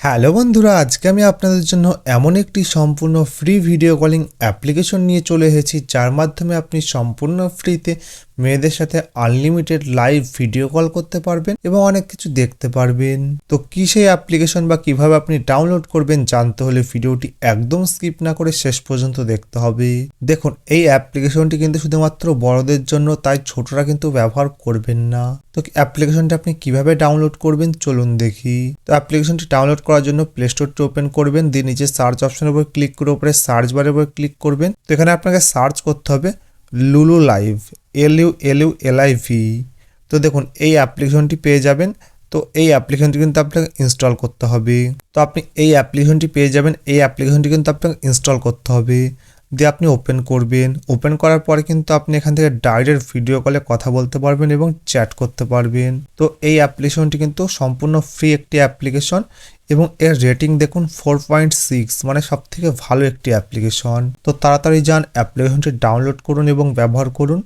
Hello বন্ধুরা, আজকে আমি আপনাদের জন্য এমন একটি সম্পূর্ণ ফ্রি ভিডিও কলিং অ্যাপ্লিকেশন নিয়ে চলে এসেছি, যার মাধ্যমে আপনি সম্পূর্ণ ফ্রিতে মেয়েদের সাথে আনলিমিটেড লাইভ ভিডিও কল করতে পারবেন এবং অনেক কিছু দেখতে পারবেন। তো কি সেই অ্যাপ্লিকেশন বা কিভাবে আপনি ডাউনলোড করবেন জানতে হলে ভিডিওটি একদম স্কিপ না করে শেষ পর্যন্ত দেখতে হবে। দেখুন, এই অ্যাপ্লিকেশনটি কিন্তু শুধুমাত্র বড়দের জন্য, তাই ছোটরা কিন্তু ব্যবহার করবেন না। তো অ্যাপ্লিকেশনটি আপনি কিভাবে ডাউনলোড করবেন চলুন দেখি। তো অ্যাপ্লিকেশনটি ডাউনলোড করার জন্য প্লে স্টোরটি ওপেন করবেন, দিয়ে নিচে সার্চ অপশনের উপর ক্লিক করে উপরে সার্চ বারের উপর ক্লিক করবেন। তো এখানে আপনাকে সার্চ করতে হবে লুলু লাইভ, LULULIV। তো দেখুন, এই অ্যাপ্লিকেশনটি পেয়ে যাবেন। তো এই অ্যাপ্লিকেশনটি কিন্তু আপনাকে ইনস্টল করতে হবে। তো আপনি এই অ্যাপ্লিকেশনটি পেয়ে যাবেন, এই অ্যাপ্লিকেশনটি কিন্তু আপনাকে ইনস্টল করতে হবে। দিয়ে আপনি ওপেন করবেন। ওপেন করার পরে কিন্তু আপনি এখান থেকে ডাইরেক্ট ভিডিও কলে কথা বলতে পারবেন এবং চ্যাট করতে পারবেন। তো এই অ্যাপ্লিকেশনটি কিন্তু সম্পূর্ণ ফ্রি একটি অ্যাপ্লিকেশন এবং এর রেটিং দেখুন 4.6, মানে সব থেকে ভালো একটি অ্যাপ্লিকেশন। তো তাড়াতাড়ি যান, অ্যাপ্লিকেশনটি ডাউনলোড করুন এবং ব্যবহার করুন।